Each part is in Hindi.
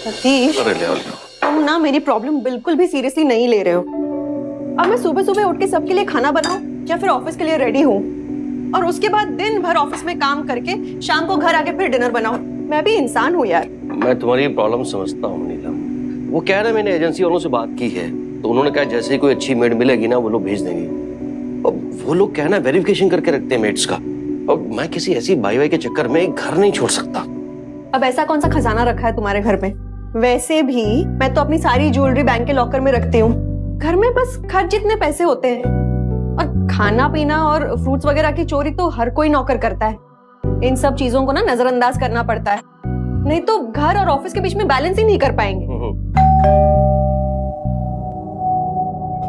सतीश, अरे ले आओ। तुम ना मेरी प्रॉब्लम बिल्कुल भी सीरियसली नहीं ले रहे हो। अब मैं सुबह सुबह उठ के सबके लिए खाना बनाऊं या फिर ऑफिस के लिए रेडी हूँ, और उसके बाद दिन भर ऑफिस में काम करके शाम को घर आके फिर डिनर बनाऊं। मैं भी इंसान हूँ यार। मैं तुम्हारी प्रॉब्लम समझता हूँ नीलम। वो कह रहे हैं मैंने एजेंसी वालों से बात की है, तो उन्होंने कहा जैसे ही कोई अच्छी मेड मिलेगी ना वो लोग भेज देंगे। अब वो लोग कहना वेरिफिकेशन करके रखते हैं मेड्स का। अब मैं किसी ऐसी बाई वाई के चक्कर में घर नहीं छोड़ सकता। अब ऐसा कौन सा खजाना रखा है तुम्हारे घर में? वैसे भी मैं तो अपनी सारी ज्वेलरी बैंक के लॉकर में रखती हूँ। घर में बस खर्च जितने पैसे होते हैं, और खाना पीना और फ्रूट्स वगैरह की चोरी तो हर कोई नौकर करता है। इन सब चीजों को ना नजरअंदाज करना पड़ता है, नहीं तो घर और ऑफिस के बीच में बैलेंस ही नहीं कर पाएंगे।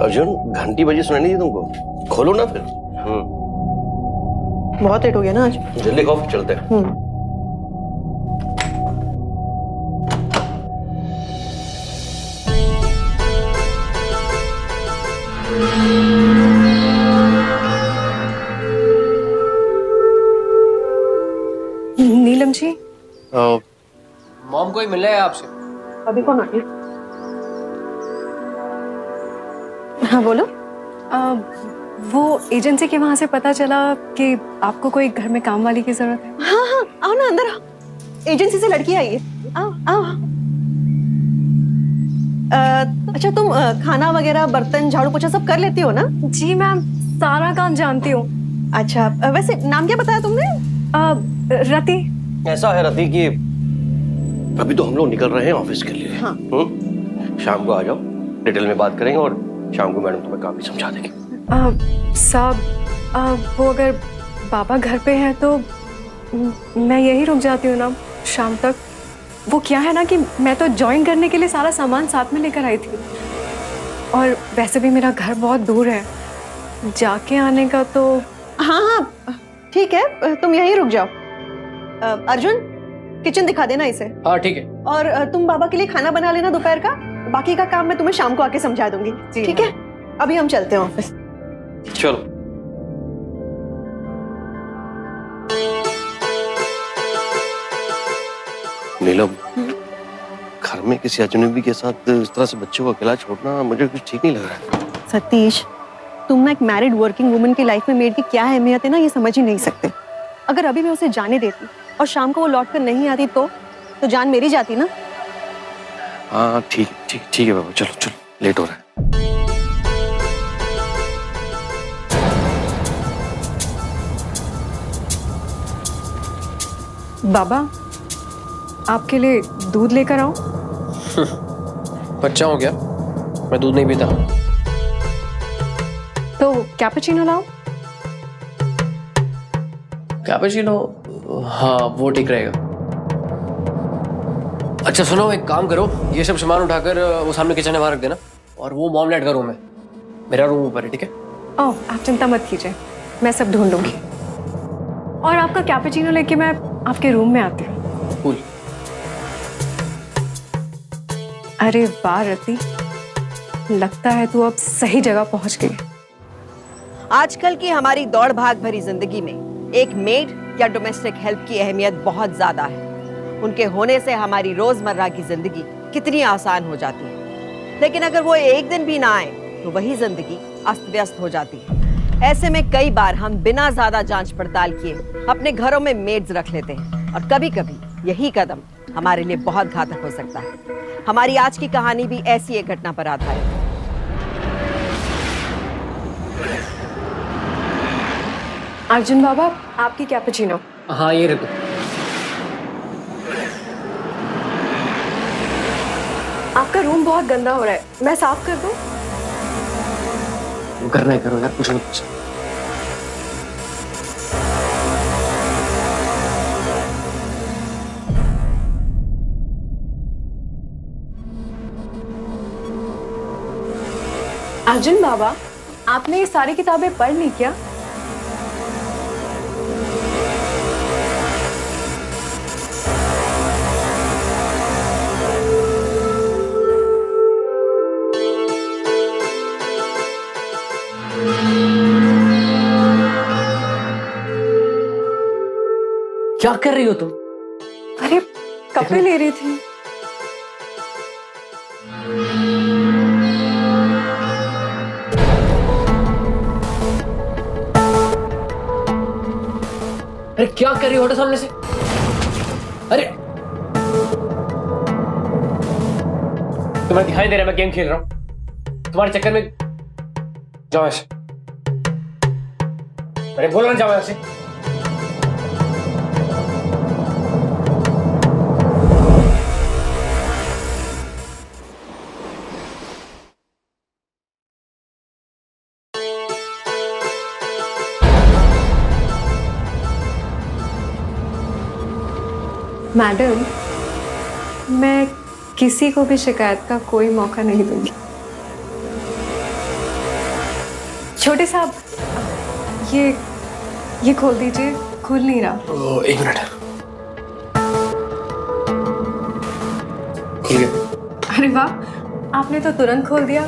अर्जुन, घंटी बजी सुनाई नहीं दी तुमको? खोलो ना फिर। बहुत लेट हो गया ना आज। जल्दी खाओ, चलते हैं। नीलम जी, मॉम कोई मिलना है आपसे? अभी कौन आ गया? हाँ बोलो। वो एजेंसी के वहां से पता चला कि आपको कोई घर में काम वाली की जरूरत है। हाँ हाँ, आओ ना अंदर आओ। एजेंसी से लड़की आई है, आओ आओ। अच्छा, तुम खाना वगैरह बर्तन झाड़ू पोछा सब कर लेती हो ना? जी मैम, सारा काम जानती हूँ। अच्छा, वैसे नाम क्या बताया तुमने? रति। ऐसा है रति कि अभी तो हम लोग निकल रहे हैं ऑफिस के लिए। हाँ। शाम को आ जाओ, डिटेल में बात करेंगे और शाम को मैडम तुम्हें काम भी समझा देंगे। साहब, वो अगर पापा घर पे हैं तो मैं यही रुक जाती हूँ ना शाम तक। वो क्या है ना कि मैं तो ज्वाइन करने के लिए सारा सामान साथ में लेकर आई थी, और वैसे भी मेरा घर बहुत दूर है, जाके आने का तो। हाँ हाँ ठीक है, तुम यहीं रुक जाओ। अर्जुन, किचन दिखा देना इसे। हाँ ठीक है। और तुम बाबा के लिए खाना बना लेना दोपहर का। बाकी का काम मैं तुम्हें शाम को आके समझा दूंगी, ठीक है? अभी हम चलते हैं ऑफिस। चलो। नीलम, घर में किसी अजनबी के साथ इस तरह से बच्चे को अकेला छोड़ना मुझे कुछ ठीक नहीं लग रहा है। सतीश, तुम ना एक मैरिड वर्किंग वुमन की लाइफ में मेड की क्या अहमियत है ना, ये समझ ही नहीं सकते। अगर अभी मैं उसे जाने देती और शाम को वो लौट कर नहीं आती तो जान मेरी जाती ना। हाँ ठीक ठीक है बाबा, चलो चलो, लेट हो रहा है। बाबा, आपके लिए दूध लेकर आऊं? बच्चा हो क्या? मैं दूध नहीं पीता। तो कैपुचिनो लाऊं? कैपुचिनो? हाँ वो ठीक रहेगा। अच्छा सुनो, एक काम करो, ये सब सामान उठाकर वो सामने किचन में वहां रख देना, और वो मॉमलेट का रूम है, मेरा रूम ऊपर है, ठीक है? ओह, आप चिंता मत कीजिए, मैं सब ढूंढ लूंगी। और आपका कैपुचिनो लेके मैं आपके रूम में आती हूँ। कूल। अरे वाह रति, लगता है तू अब सही जगह पहुंच गई। आजकल की हमारी दौड़ भाग भरी जिंदगी में एक मेड या डोमेस्टिक हेल्प की अहमियत बहुत ज्यादा है। उनके होने से हमारी रोजमर्रा की जिंदगी कितनी आसान हो जाती है, लेकिन अगर वो एक दिन भी ना आए तो वही जिंदगी अस्त व्यस्त हो जाती है। ऐसे में कई बार हम बिना ज्यादा जांच पड़ताल किए अपने घरों में मेड्स रख लेते हैं, और कभी कभी यही कदम हमारे लिए बहुत घातक हो सकता है। हमारी आज की कहानी भी ऐसी एक घटना पर आधारित है। अर्जुन बाबा, आपकी कैपुचिनो। हाँ ये रखो। आपका रूम बहुत गंदा हो रहा है, मैं साफ कर दूं? करना है करो यार, कुछ मत पूछो। अर्जुन बाबा, आपने ये सारी किताबें पढ़ ली क्या? क्या कर रही हो तुम? अरे कपड़े ले रही थी। अरे क्या कर रही हो, हटो सामने से। अरे तुम्हें दिखाई दे रहा है मैं गेम खेल रहा हूं? तुम्हारे चक्कर में जाओ ऐसे। मैंने बोला ना जाओ ऐसे। मैडम, मैं किसी को भी शिकायत का कोई मौका नहीं दूंगी। छोटे साहब, ये खोल दीजिए, खुल नहीं रहा। एक मिनट। ठीक है। अरे वाह, आपने तो तुरंत खोल दिया,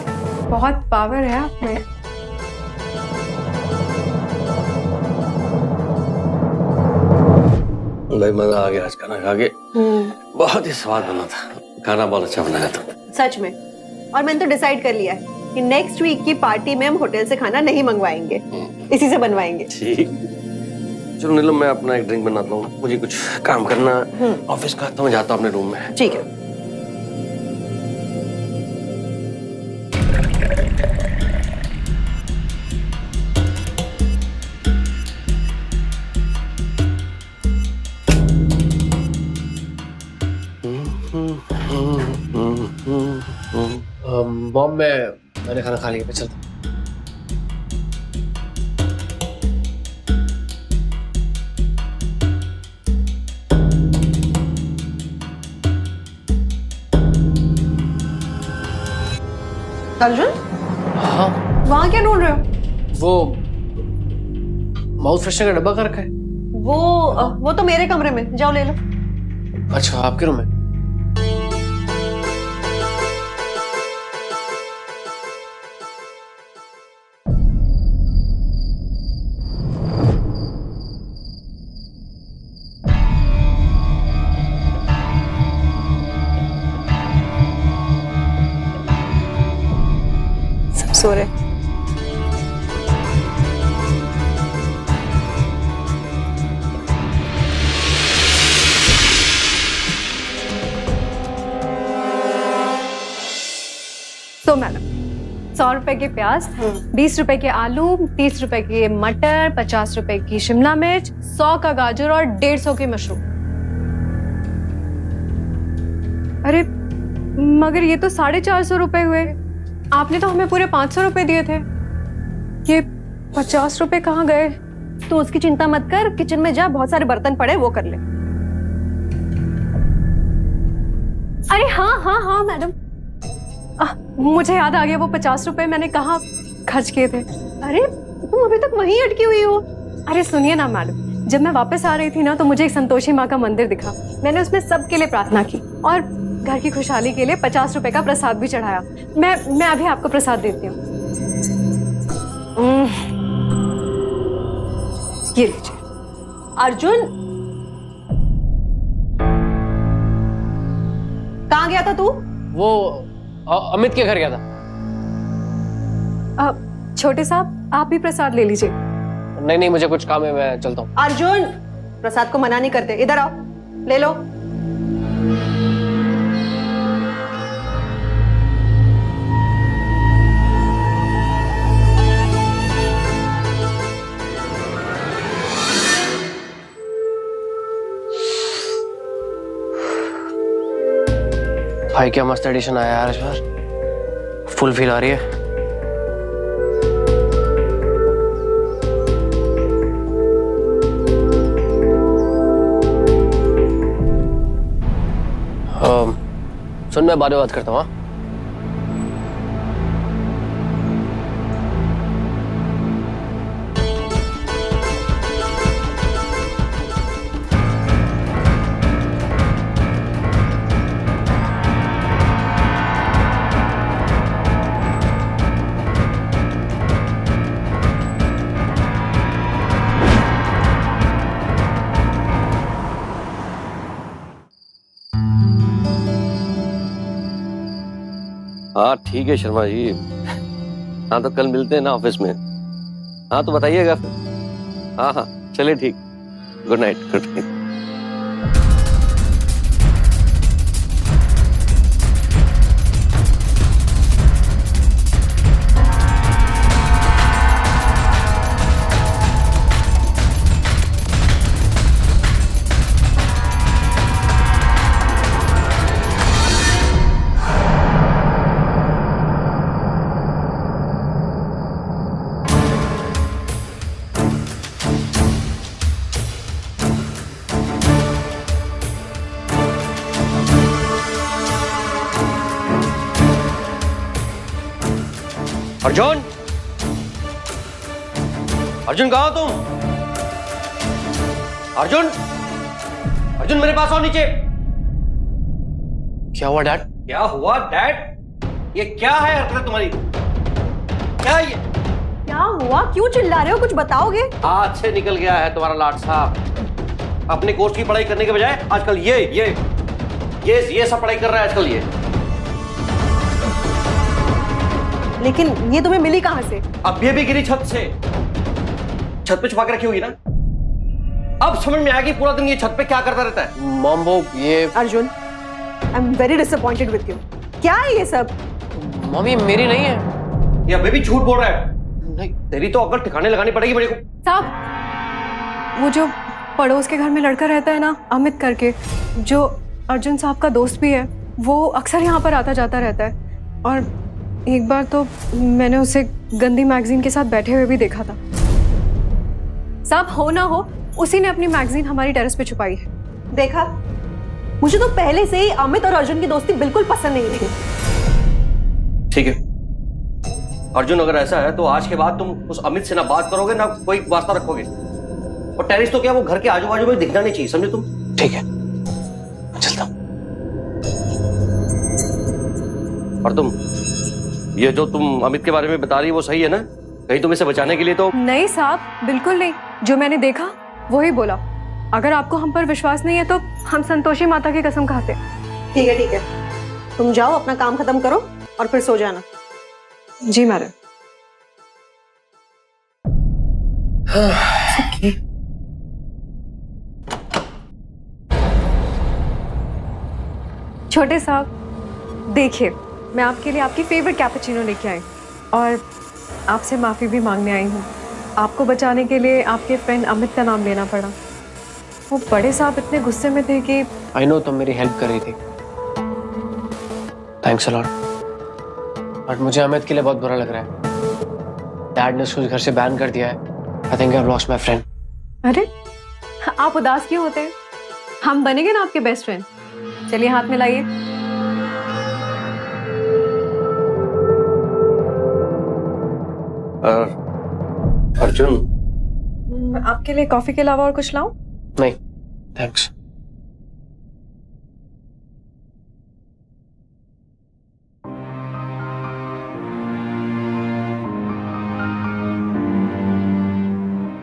बहुत पावर है आप में। भाई मजा आ गया आज खाना खा के। बहुत ही स्वाद बना था, खाना बहुत अच्छा बनाया था। सच में। और मैंने तो डिसाइड कर लिया है कि नेक्स्ट वीक की पार्टी में हम होटल से खाना नहीं मंगवाएंगे, इसी से बनवाएंगे। ठीक। चलो नीलम, मैं अपना एक ड्रिंक बनाता हूँ, मुझे कुछ काम करना, ऑफिस का आता हूँ, जाता हूँ अपने रूम में। ठीक है। मॉम, मैंने खाना खा लिया, मैं चलता हूँ। अर्जुन, हाँ, वहां क्या ढूंढ रहे हो? वो माउथ फ्रेशनर का डब्बा कहाँ रखा है? वो तो मेरे कमरे में, जाओ ले लो। अच्छा, आपके रूम में? सब सो रहे। तो मैडम, 100 रुपए के प्याज, 20 रुपए के आलू, 30 रुपए के मटर, 50 रुपए की शिमला मिर्च, 100 का गाजर और 150 के मशरूम। अरे मगर ये तो 450 रुपए हुए। आपने तो हमें पूरे 500 रुपए दिए थे। ये 50 रुपए कहाँ गए? तो उसकी चिंता मत कर, किचन में जा, बहुत सारे बर्तन पड़े, वो कर ले। अरे हाँ मैडम, मुझे याद आ गया, वो 50 रुपए मैंने कहाँ खर्च किए थे। अरे तुम अभी तक वहीं अटकी हुई हो। अरे सुनिए ना मैडम, जब मैं वापस आ रही थी ना तो मुझे एक संतोषी माँ का मंदिर दिखा। मैंने उसमें सबके लिए प्रार्थना की और घर की खुशहाली के लिए 50 रुपए का प्रसाद भी चढ़ाया। मैं अभी आपको प्रसाद देती हूँ। ये लीजिए। अर्जुन, कहाँ गया था तू? वो अमित के घर गया था। छोटे साहब, आप भी प्रसाद ले लीजिए। नहीं, मुझे कुछ काम है, मैं चलता हूँ। अर्जुन, प्रसाद को मना नहीं करते, इधर आओ, ले लो। भाई क्या मस्त एडिशन आया यार इस बार, फुल फील आ रही है। सुन, मैं बाद में बात करता हूँ। हाँ, हाँ ठीक है शर्मा जी। हाँ तो कल मिलते हैं ना ऑफिस में। हाँ तो बताइएगा फिर। हाँ चलिए ठीक। Good night, good night. Arjun, Arjun कहाँ हो तुम? अर्जुन, अर्जुन मेरे पास आओ नीचे। क्या हुआ डैड? क्या हुआ डैड? ये क्या है हरकत तुम्हारी? क्या है ये? क्या हुआ? क्यों चिल्ला रहे हो? कुछ बताओगे? हाथ से निकल गया है तुम्हारा लाट साहब। अपने कोर्स की पढ़ाई करने के बजाय आजकल ये सब पढ़ाई कर रहा है आजकल ये। लेकिन ये तुम्हें मिली कहां से? अब ये भी गिरी छत से। छत पे छुपा के रखी होगी ना? अब समझ में आएगी पूरा दिन ये छत पे क्या करता रहता है। मॉम वो ये Arjun, I am very disappointed with you. क्या है ये सब? मॉम ये मेरी नहीं है। ये अभी भी झूठ बोल रहा है। नहीं, तेरी तो अगर ठिकाने लगानी पड़ेगी मेरे को। साहब, वो जो पड़ोस के घर में लड़का रहता है ना, अमित करके, जो अर्जुन साहब का दोस्त भी है, वो अक्सर यहाँ पर आता जाता रहता है। और एक बार तो मैंने उसे गंदी मैगजीन के साथ बैठे हुए भी देखा था। साहब, हो ना हो, उसी ने अपनी मैगजीन हमारी टेरेस पे छुपाई है। देखा, मुझे तो पहले से ही अमित और अर्जुन की दोस्ती बिल्कुल पसंद नहीं थी। ठीक है अर्जुन, अगर ऐसा है तो आज के बाद तुम उस अमित से ना बात करोगे ना कोई वास्ता रखोगे। और टेरिस तो क्या, वो घर के आजू बाजू में दिखना नहीं चाहिए, समझे तुम? ठीक है, मैं चलता हूँ। और तुम, ये जो तुम अमित के बारे में बता रही है वो सही है ना? कहीं तुम इसे बचाने के लिए तो? नहीं साहब, बिल्कुल नहीं। जो मैंने देखा वही बोला। अगर आपको हम पर विश्वास नहीं है तो हम संतोषी माता की कसम खाते हैं। ठीक है, तुम जाओ, अपना काम खत्म करो और फिर सो जाना। जी मैडम। छोटे साहब, देखिए, मैं आपके लिए आपकी फेवरेट कैपुचिनो लेके आई और आपसे माफ़ी भी मांगने आई हूँ। आपको बचाने के लिए आपके फ्रेंड अमित का नाम लेना पड़ा। वो बड़े साहब इतने गुस्से में थे कि आई नो तुम मेरी हेल्प कर रही थी, थैंक्स अ लॉट। बट मुझे अमित के लिए बहुत बुरा लग रहा है। डैड ने उसको घर से बैन कर दिया है। I think I have lost my friend. अरे, आप उदास क्यों होते हैं? हम बनेंगे ना आपके बेस्ट फ्रेंड। चलिए, हाथ मिलाइए। अर्जुन, आपके लिए कॉफी के अलावा और कुछ लाऊं? नहीं थैंक्स।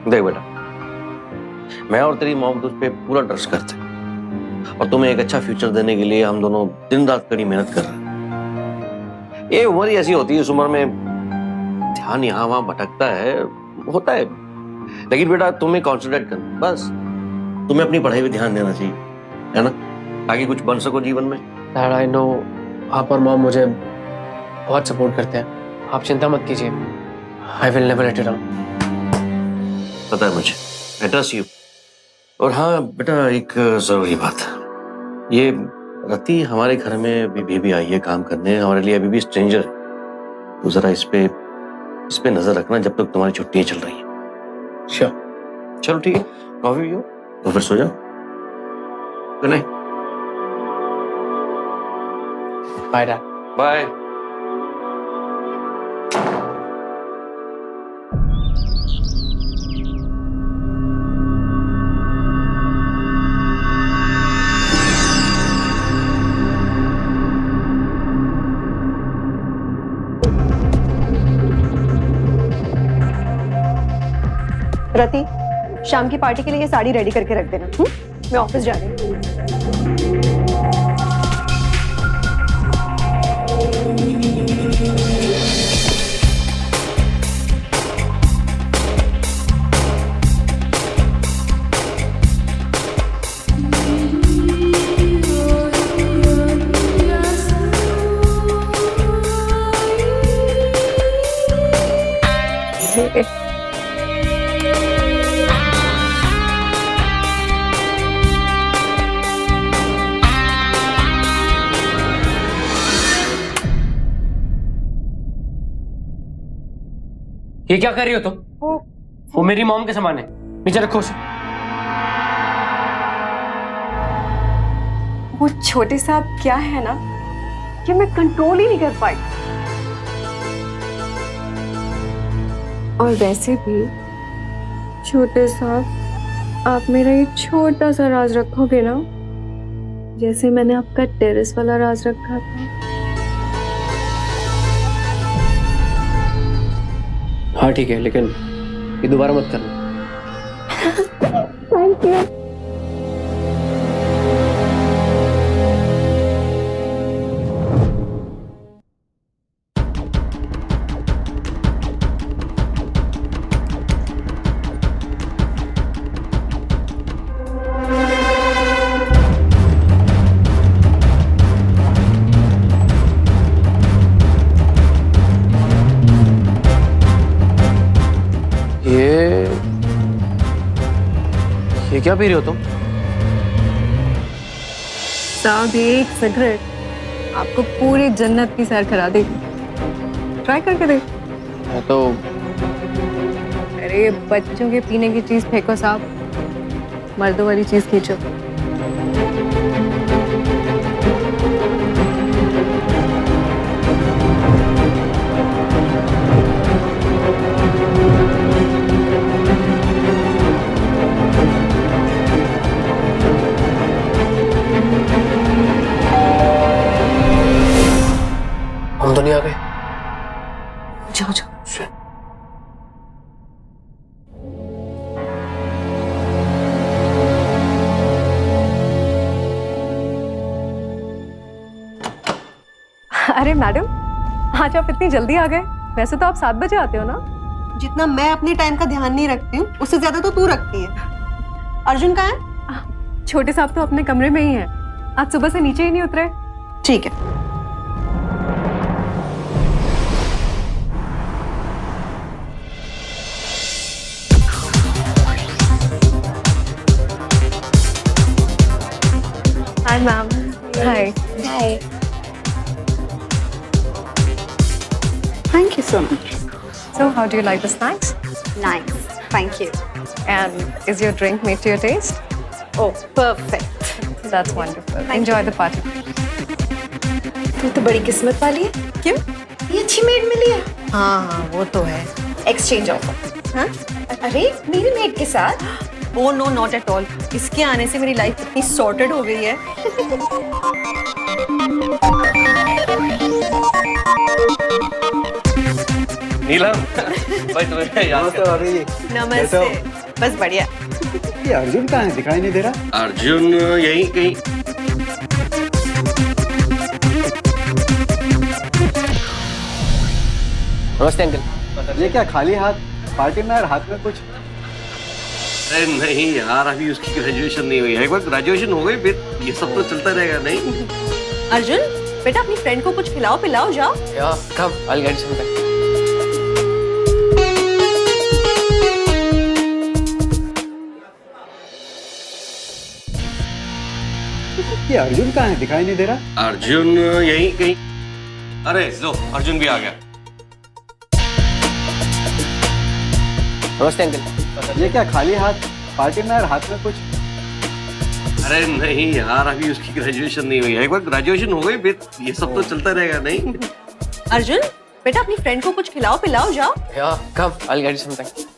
देख बेटा, मैं और तेरी मॉम तुझ पे पूरा ट्रस्ट करते हैं और तुम्हें एक अच्छा फ्यूचर देने के लिए हम दोनों दिन रात कड़ी मेहनत कर रहे हैं। ये उम्र ही ऐसी होती है, इस उम्र में ध्यान यहाँ वहां भटकता है, होता है। लेकिन बेटा तुम्हें कॉन्सेंट्रेट करना, बस तुम्हें अपनी पढ़ाई पे ध्यान देना चाहिए, है ना, ताकि कुछ बन सको जीवन में। डैड आई नो आप और मॉम मुझे बहुत सपोर्ट करते हैं। आप चिंता मत कीजिए। I will never let you down. पता है मुझे, आई ट्रस्ट यू। और हाँ बेटा, एक जरूरी बात, ये रति हमारे घर में भी आई है काम करने, हमारे लिए अभी भी स्ट्रेंजर है। तो जरा इस पे नजर रखना जब तक तुम्हारी छुट्टियां चल रही हैं। श्योर। चलो ठीक है, कॉफी पियो तो फिर सो जाओ। Good night. Bye dad. Bye. Rati, शाम की पार्टी के लिए ये साड़ी रेडी करके रख देना। मैं ऑफिस जा रही हूँ। ये क्या कर रही हो तुम? वो मेरी मॉम के सामान है, नीचे रखो उसे। वो छोटे साहब क्या है ना कि मैं कंट्रोल ही नहीं कर पाई। और वैसे भी छोटे साहब, आप मेरा ये छोटा सा राज रखोगे ना, जैसे मैंने आपका टेरेस वाला राज रखा था। हाँ ठीक है, लेकिन ये दोबारा मत करना। Thank you. ये क्या पी रही हो तुम? साहब, एक सिगरेट आपको पूरी जन्नत की सैर करा देगी। ट्राई करके देख। मैं तो अरे बच्चों के पीने की चीज फेंको साहब, मर्दों वाली चीज खींचो। हम तो नहीं आ गए। जाओ जाओ। अरे मैडम, आज आप इतनी जल्दी आ गए। वैसे तो आप 7 बजे आते हो ना। जितना मैं अपने टाइम का ध्यान नहीं रखती हूँ, उससे ज्यादा तो तू रखती है। अर्जुन कहाँ है? छोटे साहब तो अपने कमरे में ही हैं। आज सुबह से नीचे ही नहीं उतरे। ठीक है। Hi ma'am. Hi. Hi. Thank you so much. So how do you like the snacks? Nice. Thank you. And is your drink made to your taste? Oh, perfect. That's wonderful. Thank Enjoy the party. तू तो बड़ी किस्मत वाली है। क्यों? ये अच्छी मेड मिली है। हाँ, वो तो है। Exchange offer. हाँ? अरे मेरी मेड के साथ। Oh no, not at all. इसके आने से मेरी लाइफ इतनी सॉर्टेड हो गई है। नीलम भाई तुम्हें याद नमस्ते भाभी जी। नमस्ते। बस बढ़िया। ये अर्जुन कहाँ है? दिखाई नहीं दे रहा। अर्जुन यहीं कहीं। नमस्ते अंकल। ये क्या खाली हाथ? पार्टी में यार, हाथ में कुछ। अरे नहीं यार, अभी उसकी ग्रेजुएशन नहीं हुई है। एक बार ग्रेजुएशन हो गई फिर ये सब तो चलता रहेगा। नहीं अर्जुन, बेटा अपनी फ्रेंड को कुछ खिलाओ पिलाओ, जाओ। Yeah, come. I'll get you something. ये अर्जुन कहाँ है? दिखाई नहीं दे रहा। अर्जुन यहीं कहीं। अरे लो, अर्जुन भी आ गया। नमस्ते अंकल। ये क्या खाली हाथ? पार्टी में यार, हाथ में कुछ। अरे नहीं यार, अभी उसकी ग्रेजुएशन नहीं हुई है। एक बार ग्रेजुएशन हो गई फिर ये सब तो चलता रहेगा। नहीं अर्जुन, बेटा अपनी फ्रेंड को कुछ खिलाओ पिलाओ, जाओ। Yeah, come. I'll get you something.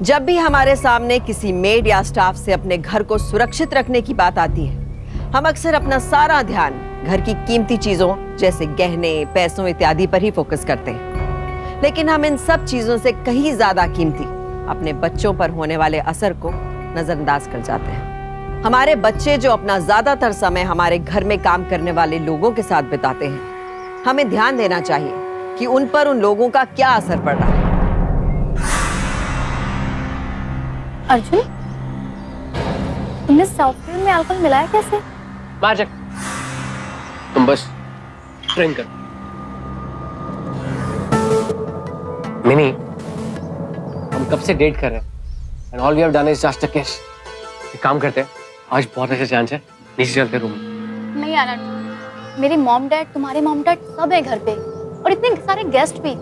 जब भी हमारे सामने किसी मेड या स्टाफ से अपने घर को सुरक्षित रखने की बात आती है, हम अक्सर अपना सारा ध्यान घर की कीमती चीजों जैसे गहने, पैसों इत्यादि पर ही फोकस करते हैं। लेकिन हम इन सब चीजों से कहीं ज्यादा कीमती अपने बच्चों पर होने वाले असर को नजरअंदाज कर जाते हैं। हमारे बच्चे जो अपना ज्यादातर समय हमारे घर में काम करने वाले लोगों के साथ बिताते हैं, हमें ध्यान देना चाहिए कि उन पर उन लोगों का क्या असर पड़ रहा है। अर्जुन, तुमने सॉफ्टवेयर में अल्कोहल मिलाया कैसे? मैजिक। तुम बस ड्रिंक कर। मिनी, हम कब से डेट कर रहे हैं and all we have done is just a kiss. एक काम करते हैं, आज बहुत अच्छे चांस है, नीचे चलते रूम में। नहीं यार, मेरी मॉम डैड, तुम्हारे मॉम डैड सब है घर पे और इतने सारे गेस्ट भी।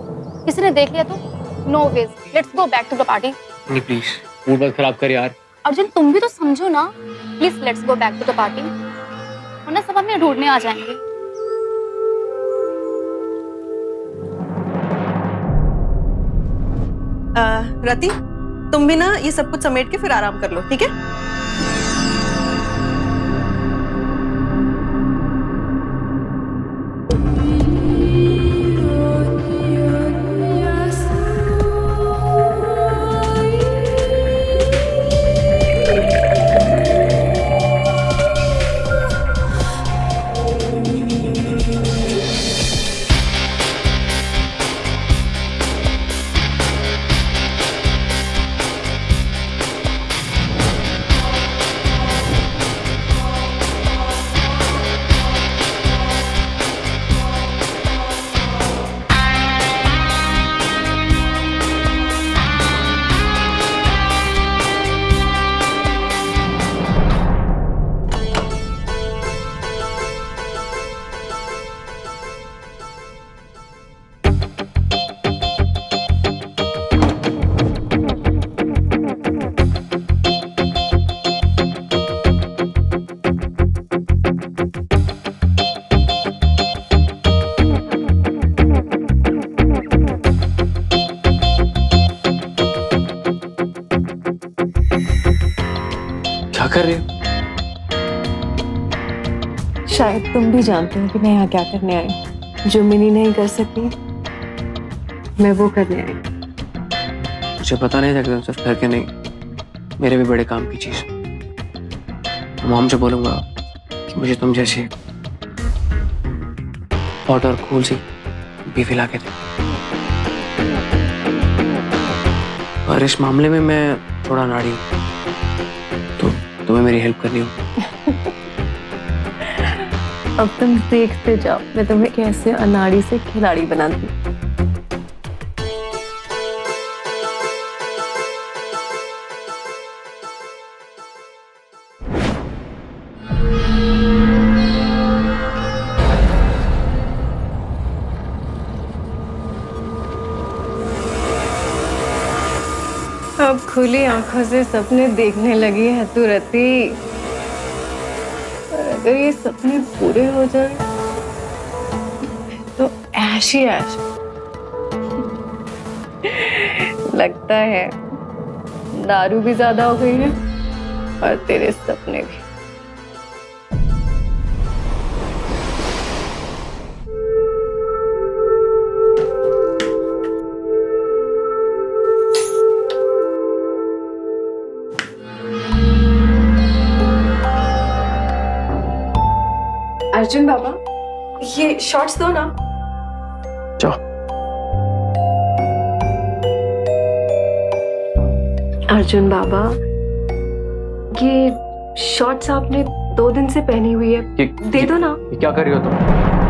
किसी ने देख लिया तो no ways, let's go back to the party. नहीं प्लीज, मूड मत खराब कर यार। अर्जुन तुम भी तो समझो ना, please let's go back to the party, वरना सब हमें ढूंढने आ जाएंगे। रति, तुम भी ना ये सब कुछ समेट के फिर आराम कर लो, ठीक है? क्या कर रही हो? शायद तुम भी जानते हो कि मैं यहाँ क्या करने आई हूँ। जो मिनी नहीं कर सकी, मैं वो करने आई। मुझे पता नहीं था कि तुम सिर्फ घर के नहीं, मेरे भी बड़े काम की चीज। मॉम से बोलूंगा कि मुझे तुम जैसी हॉट और कूल सी बीवी ला के दे। और इस मामले में मैं थोड़ा नाड़ी हूँ, तो तुम्हें मेरी हेल्प करनी हो। अब तुम देखते जाओ मैं तुम्हें कैसे अनाड़ी से खिलाड़ी बनाती हूँ। अब खुली आंखों से सपने देखने लगी है तू रति। पर अगर ये सपने पूरे हो जाए तो ऐश ही ऐश। लगता है दारू भी ज्यादा हो गई है और तेरे सपने भी। अर्जुन बाबा, ये शॉर्ट्स दो ना। जाओ। अर्जुन बाबा, ये शॉर्ट्स आपने 2 दिन से पहनी हुई है, दे दो ना। ये क्या कर रही हो तुम?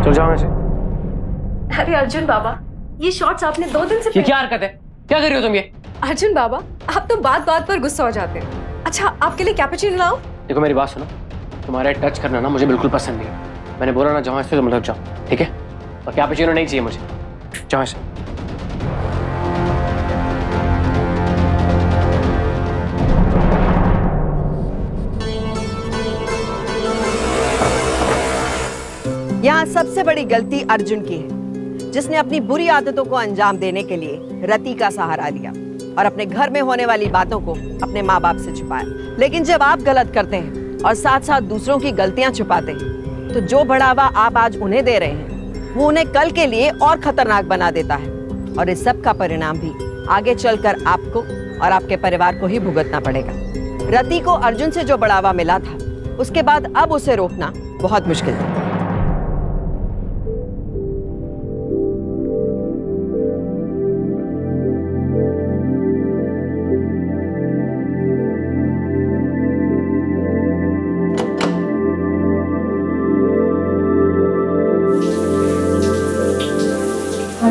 चल जाओ यहाँ से। अरे अर्जुन बाबा, ये शॉर्ट्स आपने 2 दिन से ये क्या हरकत है? क्या कर रही हो तुम ये? अर्जुन बाबा, आप तो बात बात पर गुस्सा हो जाते हैं। अच्छा, आपके लिए कैपुचिनो लाऊं? देखो मेरी बात सुनो, तुम्हारा टच करना ना मुझे बिल्कुल पसंद नहीं है। मैंने बोला ना जाओ इससे, तो मतलब जाओ, ठीक है? और कैपुचिनो नहीं चाहिए मुझे, जाओ इससे। यहाँ सबसे बड़ी गलती अर्जुन की है, जिसने अपनी बुरी आदतों को अंजाम देने के लिए रति का सहारा लिया और अपने घर में होने वाली बातों को अपने माँ बाप से छुपाया। लेकिन जब आप गलत करते हैं और साथ साथ दूसरों की गलतियां छुपाते हैं, तो जो बढ़ावा आप आज उन्हें दे रहे हैं वो उन्हें कल के लिए और खतरनाक बना देता है। और इस सब का परिणाम भी आगे चलकर आपको और आपके परिवार को ही भुगतना पड़ेगा। रति को अर्जुन से जो बढ़ावा मिला था, उसके बाद अब उसे रोकना बहुत मुश्किल था।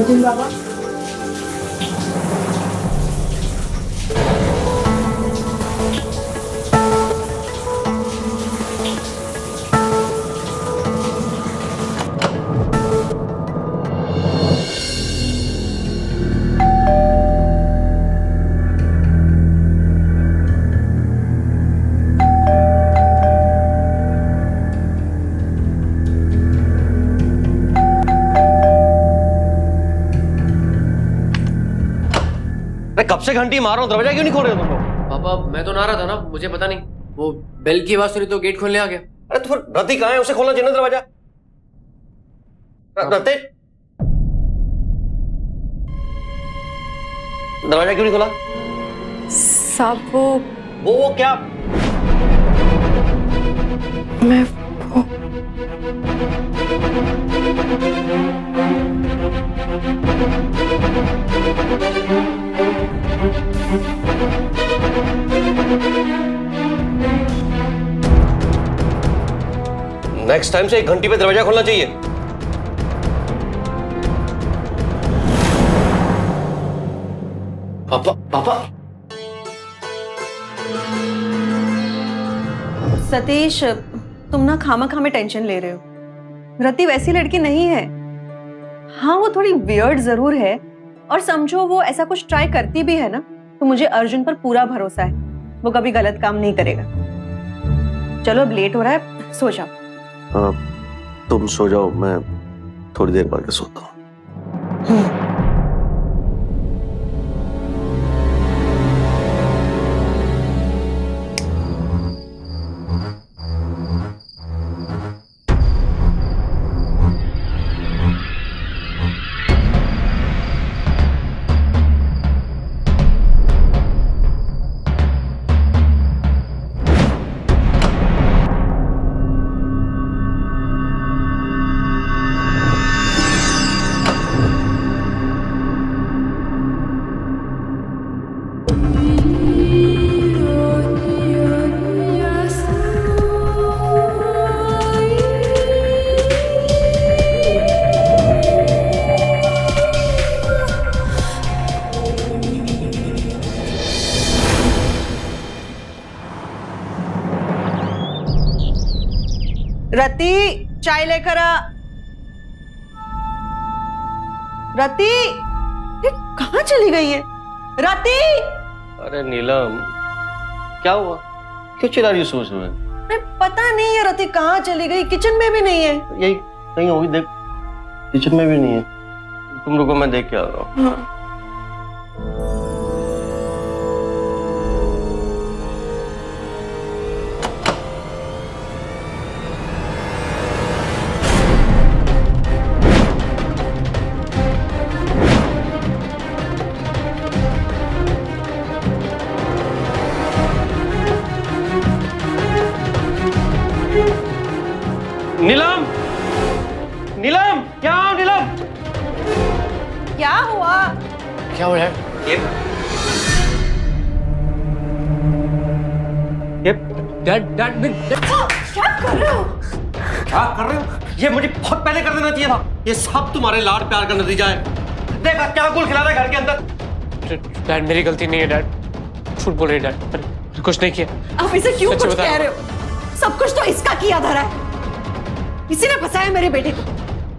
अर्जुन बाबा, अरे कब से घंटी मार रहा हूँ, दरवाजा क्यों नहीं खोल रहे हो तुम लोग? पापा मैं तो ना रहा था ना, मुझे पता नहीं, वो बेल की आवाज सुनी तो गेट खोलने आ गया। अरे तो फिर रति कहाँ है, उसे खोलना चाहिए ना दरवाजा। रति, दरवाजा क्यों नहीं खोला? साहब वो क्या? मैं नेक्स्ट टाइम से 1 घंटी पे दरवाजा खोलना चाहिए। पापा पापा सतीश, तुम ना खामा में टेंशन ले रहे हो। रति वैसी लड़की नहीं है। हाँ, वो थोड़ी वियर्ड जरूर है, और समझो वो ऐसा कुछ ट्राई करती भी है ना, तो मुझे अर्जुन पर पूरा भरोसा है, वो कभी गलत काम नहीं करेगा। चलो अब लेट हो रहा है, सो जाओ। तुम सो जाओ, मैं थोड़ी देर बाद सोता हूँ। रति, चाय लेकर आ। रति, ये कहाँ चली गई है? रति! अरे नीलम, क्या हुआ? क्यों चिल्ला रही हो सुबह सुबह? अरे पता नहीं है रति कहाँ चली गई, किचन में भी नहीं है। यही कहीं होगी, देख किचन में भी नहीं है। तुम रुको, मैं देख के आ रहा हूँ। हाँ। नीलम, नीलम, क्या हुआ नीलम? क्या हुआ? क्या हो रहा है? ये डैड डैड क्या कर रहे हो? क्या कर रहे हो? ये मुझे बहुत पहले कर देना चाहिए था। ये सब तुम्हारे लाड प्यार का नतीजा है। देखा क्या गुल खिला रहा है घर के अंदर। डैड मेरी गलती नहीं है डैड, झूठ बोल रही है डैड, मैंने कुछ नहीं किया। आप इसे क्यों सच कुछ बता कह रहे हो? सब कुछ तो इसका किया धरा है। इसी ने फंसाया मेरे बेटे को।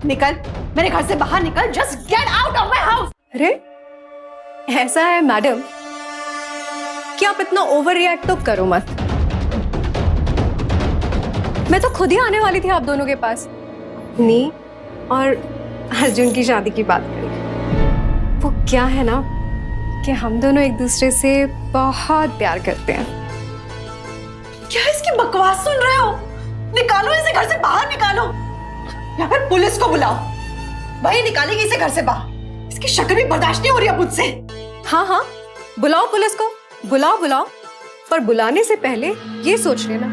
निकल मेरे घर से बाहर निकल, just get out of my house. अरे ऐसा है मैडम कि आप इतना ओवर रिएक्ट तो करो मत। मैं तो खुद ही आने वाली थी आप दोनों के पास, नी और अर्जुन की शादी की बात करी। वो क्या है ना कि हम दोनों एक दूसरे से बहुत प्यार करते हैं। क्या इसकी बकवास सुन रहे हो? निकालो इसे घर से बाहर, निकालो, या फिर पुलिस को बुलाओ। वही निकालेगी इसे घर से बाहर। इसकी शक्ल भी बर्दाश्त नहीं हो रही है मुझसे। हाँ हाँ, बुलाओ पुलिस को, बुलाओ बुलाओ, पर बुलाने से पहले ये सोच लेना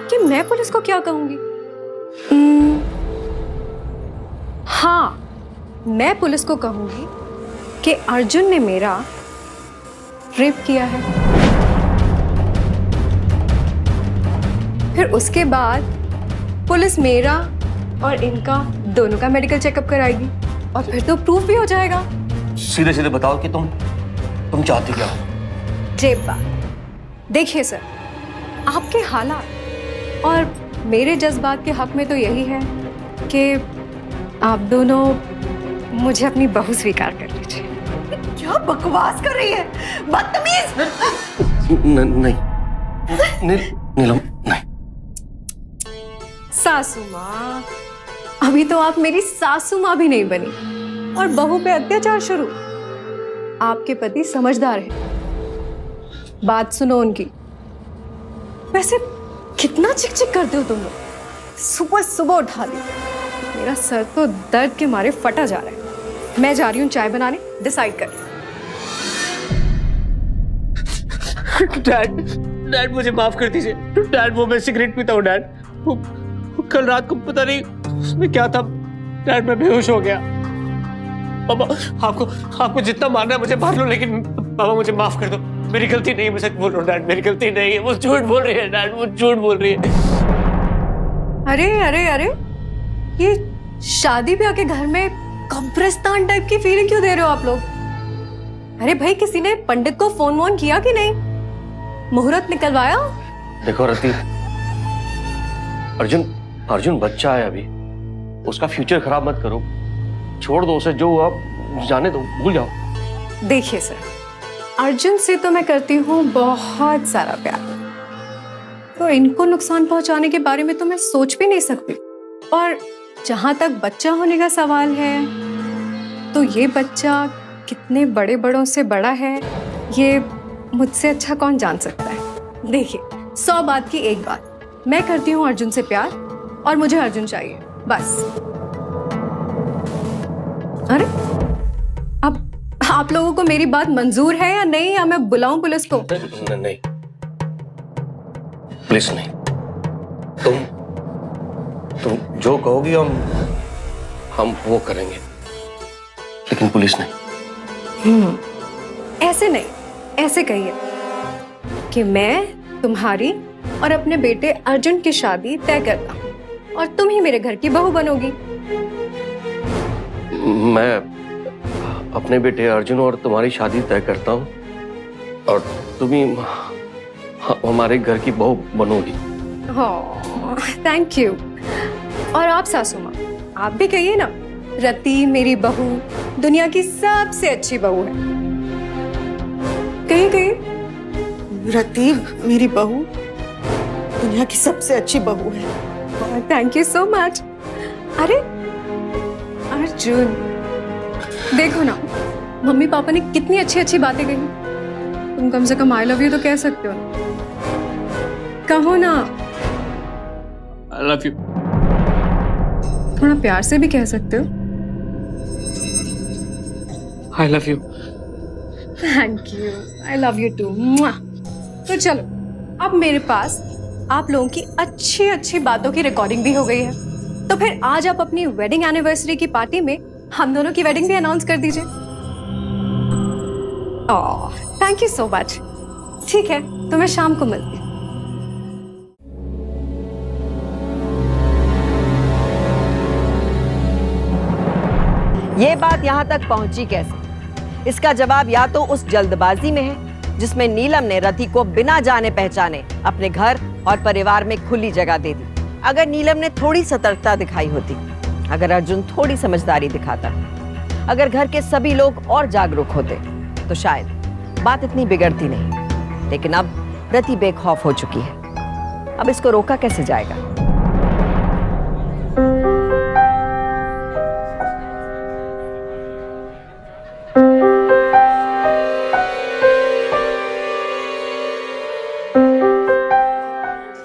कि मैं पुलिस को क्या कहूंगी। हाँ, मैं पुलिस को कहूंगी कि अर्जुन ने मेरा रेप किया है। फिर उसके बाद पुलिस मेरा और इनका दोनों का मेडिकल चेकअप कराएगी। और फिर तो प्रूफ भी हो जाएगा। सीधे सीधे बताओ कि तुम चाहती क्या हो? जेब बात देखिए सर, आपके हालात और मेरे जज्बात के हक में तो यही है कि आप दोनों मुझे अपनी बहू स्वीकार कर लीजिए। क्या बकवास कर रही है, बदतमीज। नहीं नीलम नहीं। सासू माँ, अभी तो आप मेरी सासू माँ भी नहीं बनी और बहू पे अत्याचार शुरू। आपके पति समझदार है, बात सुनो उनकी। वैसे कितना चिक चिक करते हो तुम लोग, सुबह सुबह उठा दी। मेरा सर तो दर्द के मारे फटा जा रहा है। मैं जा रही हूँ चाय बनाने, डिसाइड कर। डैड मुझे माफ कर दीजिए डैड। वो मैं सिगरेट पीता हूँ डैड। वो कल रात को पता नहीं उसमें क्या था डैड, मैं बेहोश हो गया। पापा आपको जितना मारना है मुझे मार लो, लेकिन पापा मुझे माफ कर दो। मेरी गलती नहीं है, मैं सच बोल रहा हूँ डैड, मेरी गलती नहीं है। वो झूठ बोल रही है डैड, वो झूठ बोल रही है। अरे अरे अरे, ये शादी ब्याह के घर में कब्रिस्तान टाइप की फीलिंग क्यों दे रहे हो आप लोग? अरे भाई, किसी ने पंडित को फोन वोन किया कि नहीं? मुहूर्त निकलवाया? देखो रति, अर्जुन बच्चा है अभी, उसका फ्यूचर खराब मत करो। छोड़ दो उसे, जो हुआ जाने दो, भूल जाओ। देखिए सर, अर्जुन से तो मैं करती हूँ बहुत सारा प्यार, तो इनको नुकसान पहुंचाने के बारे में तो मैं सोच भी नहीं सकती। और जहां तक बच्चा होने का सवाल है, तो ये बच्चा कितने बड़े बड़ों से बड़ा है, ये मुझसे अच्छा कौन जान सकता है। देखिए, 100 बात की एक बात, मैं करती हूँ अर्जुन से प्यार और मुझे अर्जुन चाहिए, बस। अरे, अब आप लोगों को मेरी बात मंजूर है या नहीं, या मैं बुलाऊं पुलिस को? नहीं प्लीज नहीं। तुम जो कहोगी हम वो करेंगे, लेकिन पुलिस नहीं। ऐसे नहीं, ऐसे कहिए कि मैं तुम्हारी और अपने बेटे अर्जुन की शादी तय करता हूँ और तुम ही मेरे घर की बहू बनोगी। मैं अपने बेटे अर्जुन और तुम्हारी शादी तय करता हूँ और तुम ही हमारे घर की बहू बनोगी। Thank you. और आप सासू माँ, आप भी कहिए ना, रति मेरी बहू दुनिया की सबसे अच्छी बहू है। कहिए कहिए। रति मेरी बहू दुनिया की सबसे अच्छी बहू है। Thank you so much. अरे अर्जुन, देखो ना, मम्मी पापा ने कितनी अच्छी अच्छी बातें कही। तुम कम से कम आई लव यू तो कह सकते हो ना? कहो ना। I love you. थोड़ा प्यार से भी कह सकते हो। I love you. Thank you, I love you too. तो चलो, अब मेरे पास आप लोगों की अच्छी अच्छी बातों की रिकॉर्डिंग भी हो गई है, तो फिर आज आप अपनी वेडिंग एनिवर्सरी की पार्टी में हम दोनों की वेडिंग भी अनाउंस कर दीजिए। Thank you so much. ठीक है, तो मैं शाम को मिलती हूँ। ये बात यहाँ तक पहुंची कैसे? इसका जवाब या तो उस जल्दबाजी में है जिसमें नीलम ने रति को बिना जाने पहचाने अपने घर और परिवार में खुली जगह दे दी। अगर नीलम ने थोड़ी सतर्कता दिखाई होती, अगर अर्जुन थोड़ी समझदारी दिखाता, अगर घर के सभी लोग और जागरूक होते, तो शायद बात इतनी बिगड़ती नहीं। लेकिन अब रति बेखौफ हो चुकी है, अब इसको रोका कैसे जाएगा?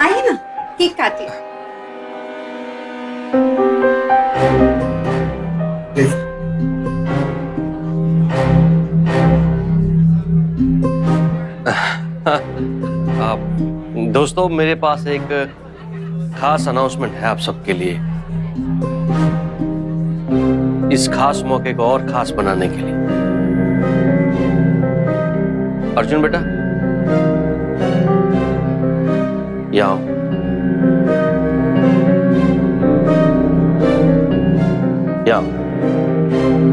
आइए ना, केक काटिए। दोस्तों, मेरे पास एक खास अनाउंसमेंट है आप सबके लिए, इस खास मौके को और खास बनाने के लिए। अर्जुन बेटा, यहाँ आओ। यहाँ आओ।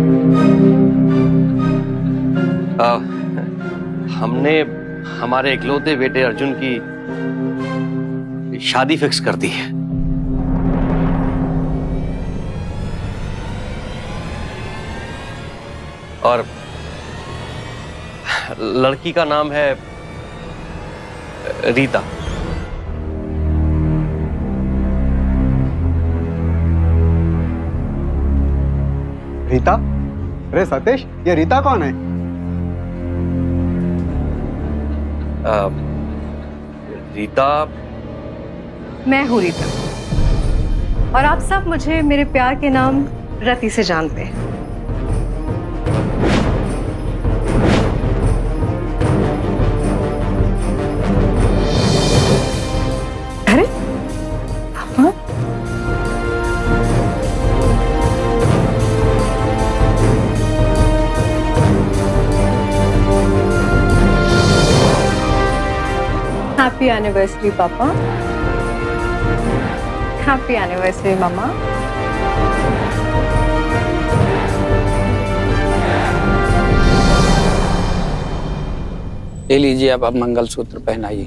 हमने हमारे इकलौते बेटे अर्जुन की शादी फिक्स कर दी है। और लड़की का नाम है रीता। रीता? अरे सतीश, ये रीता कौन है? रीता मैं हूँ रीता, और आप सब मुझे मेरे प्यार के नाम रति से जानते हैं। अरे पापा, हैप्पी एनिवर्सरी पापा, हैप्पी एनिवर्सरी मामा। ले लीजिए, अब आप मंगलसूत्र पहनाइए।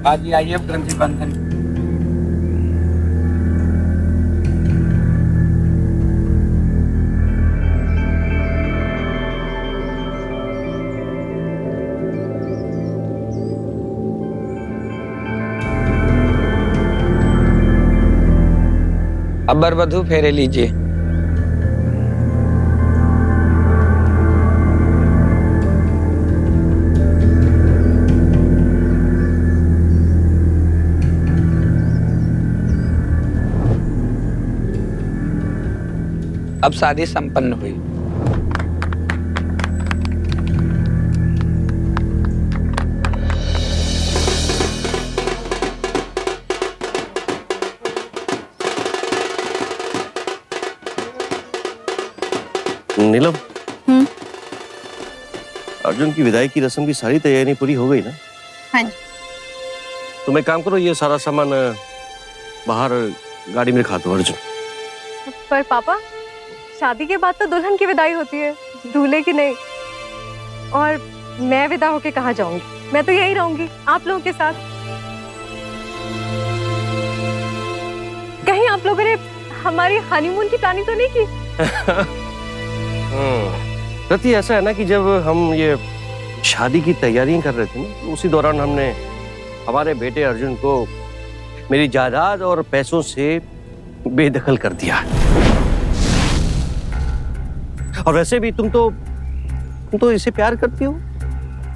आज आइए अब ग्रंथि बंधन। अब वर वधू फेरे लीजिए। अब शादी संपन्न हुई। नीलम, अर्जुन की विदाई की रस्म की सारी तैयारी पूरी हो गई ना? हाँ जी। तुम एक काम करो, ये सारा सामान बाहर गाड़ी में रखा दो अर्जुन। पर पापा, शादी के बाद तो दुल्हन की विदाई होती है, दूल्हे की नहीं। और मैं विदा होके कहाँ जाऊंगी? मैं तो यही रहूंगी आप लोगों के साथ। कहीं आप लोगों ने हमारी हनीमून की प्लानिंग तो नहीं की? रति, ऐसा है ना कि जब हम ये शादी की तैयारियां कर रहे थे ना, तो उसी दौरान हमने हमारे बेटे अर्जुन को मेरी जायदाद और पैसों से बेदखल कर दिया। और वैसे भी तुम तो इसे प्यार करती हो,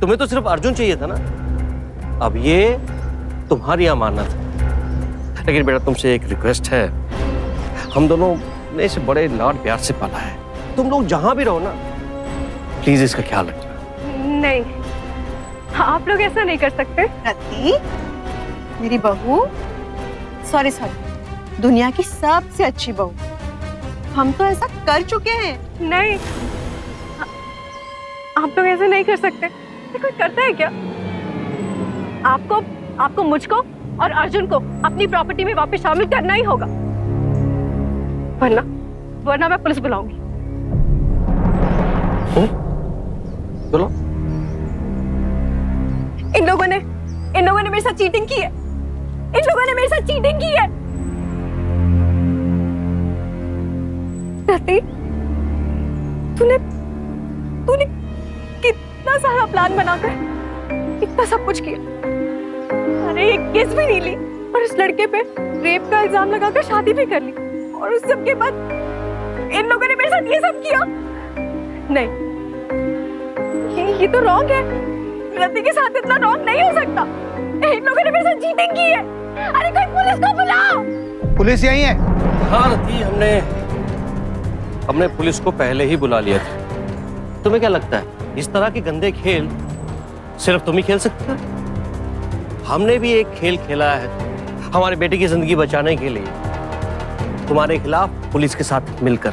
तुम्हें तो सिर्फ अर्जुन चाहिए था ना। अब ये तुम्हारी अमानत है। लेकिन बेटा, तुमसे एक रिक्वेस्ट है, हम दोनों ने इसे बड़े लाड प्यार से पाला है। तुम लोग जहां भी रहो ना, प्लीज इसका ख्याल रखना। नहीं, आप लोग ऐसा नहीं कर सकते। रति, मेरी बहू, सॉरी, दुनिया की सबसे अच्छी बहू, हम तो ऐसा कर चुके हैं। नहीं, आप लोग ऐसे नहीं कर सकते। कोई करता है क्या? आपको मुझको और अर्जुन को अपनी प्रॉपर्टी में वापस शामिल करना ही होगा, वरना मैं पुलिस बुलाऊंगी। बोलो। इन लोगों ने मेरे साथ चीटिंग की है। इन लोगों ने मेरे साथ चीटिंग की है। रति, तूने कितना सारा प्लान बनाकर इतना सब कुछ किया। अरे एक केस भी नहीं ली और उस लड़के पे रेप का इल्जाम लगाकर शादी भी कर ली, और उस सब के बाद इन लोगों ने मेरे साथ ये सब किया। नहीं, ये तो रॉन्ग है। रति के साथ इतना रॉन्ग नहीं हो सकता। इन लोगों ने मेरे साथ चीटिंग की है। अरे कोई पुलिस को बुलाओ। पुलिस यहीं है। हाँ रति, हमने पुलिस को पहले ही बुला लिया था। तुम्हें क्या लगता है इस तरह के गंदे खेल सिर्फ तुम ही खेल सकते हो? हमने भी एक खेल खेला है हमारे बेटे की जिंदगी बचाने के लिए, तुम्हारे खिलाफ पुलिस के साथ मिलकर।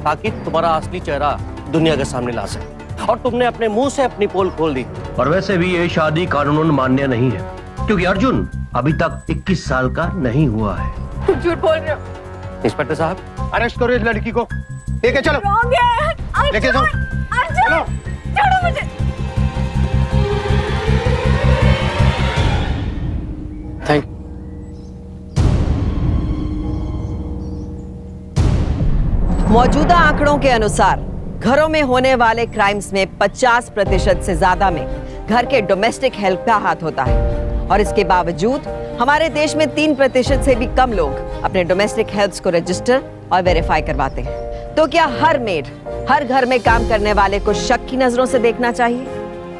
ताकि तुम्हारा असली चेहरा दुनिया के सामने ला सके। और तुमने अपने मुंह से अपनी पोल खोल दी। और वैसे भी ये शादी कानूनन मान्य नहीं है, क्योंकि अर्जुन अभी तक 21 साल का नहीं हुआ है। तुम झूठ बोल रहे हो। इंस्पेक्टर साहब, अरेस्ट करो इस लड़की को, लेके चलो, लेके जाओ, चलो। छोड़ो मुझे। थैंक मौजूदा आंकड़ों के अनुसार घरों में होने वाले क्राइम्स में 50% से ज्यादा में घर के डोमेस्टिक हेल्प का हाथ होता है। और इसके बावजूद हमारे देश में 3% से भी कम लोग अपने डोमेस्टिक हेल्प्स को रजिस्टर और वेरीफाई करवाते हैं। तो क्या हर मेड हर घर में काम करने वाले को शक की नजरों से देखना चाहिए?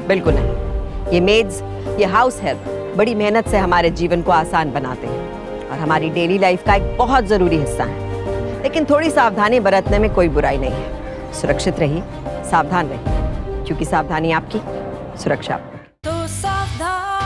बिल्कुल नहीं। ये मेड्स, ये हाउस हेल्प बड़ी मेहनत से हमारे जीवन को आसान बनाते हैं और हमारी डेली लाइफ का एक बहुत जरूरी हिस्सा है। लेकिन थोड़ी सावधानी बरतने में कोई बुराई नहीं है। सुरक्षित रहिए, सावधान रहिए, क्योंकि सावधानी आपकी, सुरक्षा आपकी। तो सावधान